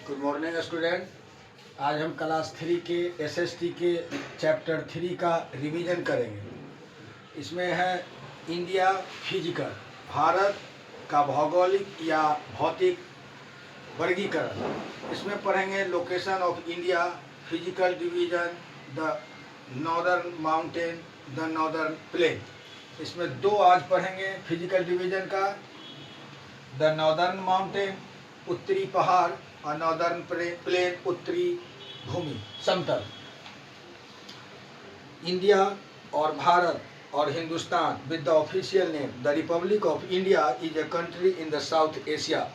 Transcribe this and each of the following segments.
Good morning student. आज हम class 3 के एसएसटी के चैप्टर 3 का रिवीजन करेंगे। इसमें है इंडिया फिजिकल, भारत का भौगोलिक या भौतिक वर्गीकरण। इसमें पढ़ेंगे location of India, physical division, the northern mountain, the northern plane. इसमें दो आज पढ़ेंगे फिजिकल डिवीजन का, द नॉर्दर्न माउंटेन उत्तरी पहाड़ और नॉर्दर्न प्लेन उत्तरी भूमि समतल। इंडिया और भारत और Hindustan with the official name the Republic of India is a country in the south Asia.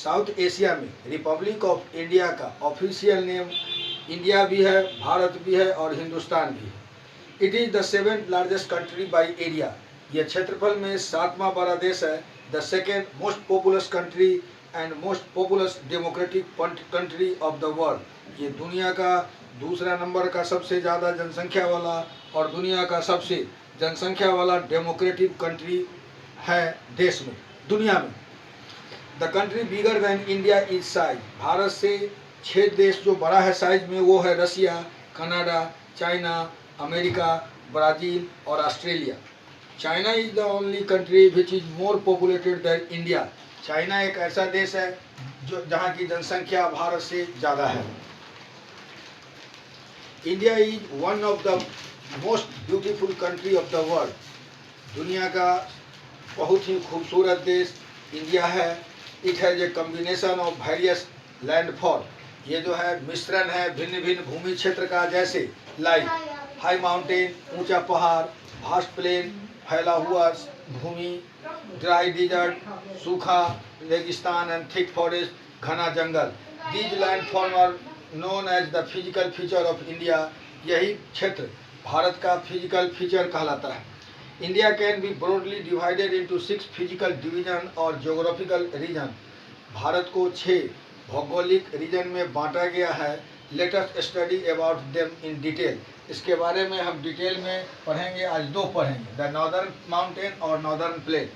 South Asia में रिपब्लिक ऑफ इंडिया का ऑफिशियल नेम इंडिया भी है, भारत भी है और हिंदुस्तान भी है। It is the seventh largest country by area. यह क्षेत्रफल में सातवां बड़ा देश है। The second most populous country and most populous democratic country of the world. ये दुनिया का दूसरा नंबर का सबसे ज़्यादा जनसंख्या वाला और दुनिया का सबसे जनसंख्या वाला डेमोक्रेटिक कंट्री है देश में, दुनिया में। The country bigger than India is size. Bharat से 6 देश जो बड़ा है साइज में वो है Russia, Canada, China, America, Brazil और Australia. China is the only country which is more populated than India. China एक ऐसा देश है जो जहाँ की जनसंख्या भारत से ज़्यादा है। India is one of the most beautiful country of the world. दुनिया का बहुत ही खूबसूरत देश इंडिया है। It has a combination of various landfall. ये जो है मिश्रण है भिन्न भिन्न भूमि क्षेत्र का, जैसे लाइक हाई माउंटेन ऊंचा पहाड़, वास्ट प्लेन फैला हुआ भूमि, ड्राई डिजर्ट सूखा रेगिस्तान एंड थिक फॉरेस्ट घना जंगल। These landform are known as the physical feature of India. यही क्षेत्र भारत का फिजिकल फीचर कहलाता है। India can be broadly divided into 6 physical division और ज्योग्राफिकल रीजन। भारत को 6 भौगोलिक रीजन में बांटा गया है। Let us study about them in detail. इसके बारे में हम डिटेल में पढ़ेंगे। आज 2 पढ़ेंगे, द नॉर्दर्न माउंटेन और northern plain.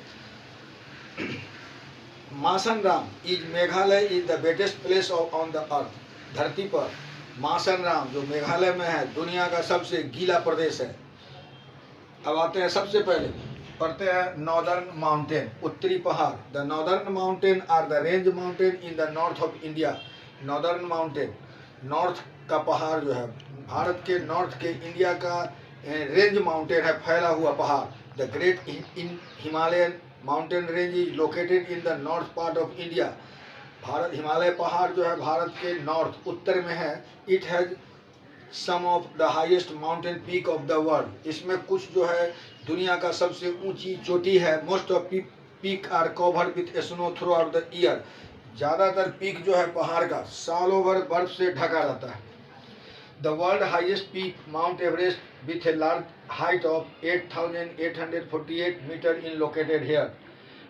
Mawsynram is Meghalaya is the wettest place on the earth. धरती पर मासनराम जो मेघालय में है दुनिया का सबसे गीला प्रदेश है। अब आते हैं, सबसे पहले पढ़ते हैं नॉर्दर्न माउंटेन उत्तरी पहाड़। The northern mountain are the range mountain in the north of India. Northern mountain north का पहाड़ जो है भारत के नॉर्थ के इंडिया का रेंज माउंटेन है, फैला हुआ पहाड़। The great Himalayan mountain range is located in the north part of India. Bharat Himalaya पहाड़ जो है भारत के नॉर्थ उत्तर में है। It has some of the highest mountain peak of the world. इसमें कुछ जो है दुनिया का सबसे ऊंची चोटी है। Most of peak are covered with snow throughout the year. ज़्यादातर पीक जो है पहाड़ का सालों भर बर्फ से ढका रहता है। The world highest peak mount Everest with a large height of 8,848 metre in located here.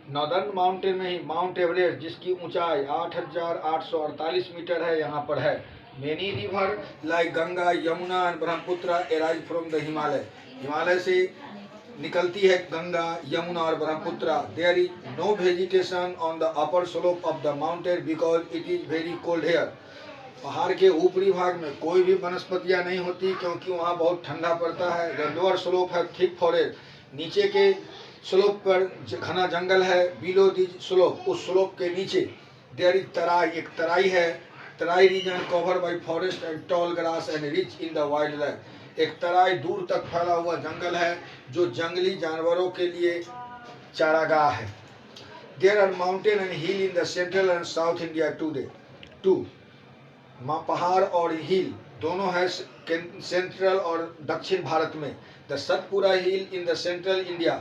Northern mountain में ही माउंट एवरेस्ट जिसकी ऊंचाई 8,848 मीटर है यहाँ पर है। Many river like Ganga, Yamuna and Brahmaputra arise from the Himalaya. Himalaya से निकलती है गंगा, यमुना और Brahmaputra. There is no vegetation on the upper slope of the mountain because it is very cold here. पहाड़ के ऊपरी भाग में कोई भी वनस्पतियाँ नहीं होती क्योंकि वहाँ बहुत ठंडा पड़ता है। द लोअर स्लोप है थिक फॉरेस्ट। नीचे के स्लोप पर घना जंगल है। बिलो दिस स्लोप, उस स्लोप के नीचे देयर इज तराई, एक तराई है। Terai region cover by forest and tall grass and rich in the wild life. एक तराई दूर तक फैला हुआ जंगल है जो जंगली जानवरों के लिए चारागाह है। There are mountain and hill in the central and south India too. पहाड़ और हिल दोनों है सेंट्रल और दक्षिण भारत में। The Satpura hill in the central India.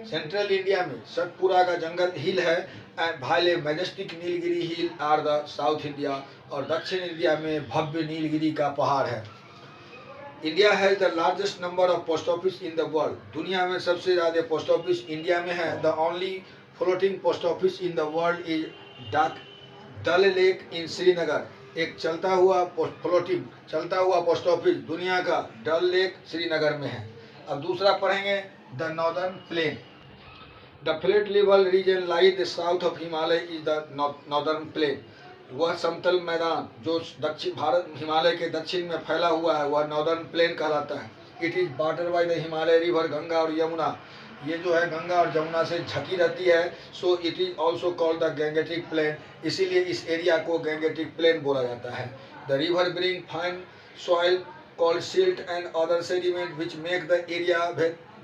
Central India में सतपुरा का जंगल हिल है। एंड भाले majestic Nilgiri hill are the south India. और दक्षिण इंडिया में भव्य नीलगिरी का पहाड़ है। India has the largest number of post office in the world. दुनिया में सबसे ज़्यादा पोस्ट ऑफिस इंडिया में है। The only floating post office in the world is Dal lake in Srinagar. एक चलता हुआ पोस्ट ऑफिस दुनिया का डल लेक श्रीनगर में है। अब दूसरा पढ़ेंगे the northern plain. The flat level region lie the south of Himalaya is the northern plain. वह समतल मैदान जो दक्षिण भारत हिमालय के दक्षिण में फैला हुआ है वह नॉर्दर्न प्लेन कहलाता है। It is water by the Himalaya river, Ganga और यमुना, ये जो है गंगा और जमुना से ढकी रहती है। So it is also called the Gangetic plain, इसीलिए इस एरिया को गैंगेटिक प्लेन बोला जाता है। The river bring fine soil called silt and other sediment which make the area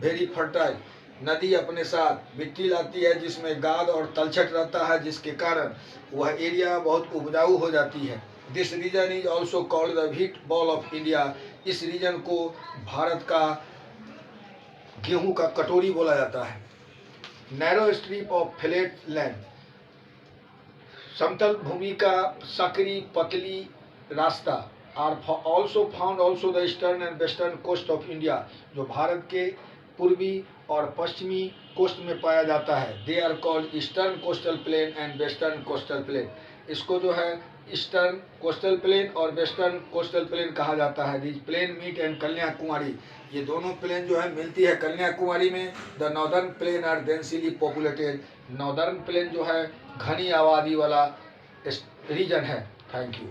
very fertile. नदी अपने साथ मिट्टी लाती है जिसमें गाद और तलछट रहता है, जिसके कारण वह एरिया बहुत उपजाऊ हो जाती है। This region is also called the wheat bowl of India, इस रीजन को भारत का गेहूं का कटोरी बोला जाता है। Narrow strip of flat land, समतल भूमि का सकरी पतली रास्ता are also found also the eastern and western coast of India, जो भारत के पूर्वी और पश्चिमी कोस्ट में पाया जाता है। They are called eastern coastal plain and western coastal plain, इसको जो है ईस्टर्न कोस्टल प्लेन और वेस्टर्न कोस्टल प्लेन कहा जाता है। This plain meet and Kanyakumari, ये दोनों प्लेन जो है मिलती है कन्याकुमारी में। The northern plain are densely populated, northern plain जो है घनी आबादी वाला रीजन है। Thank you.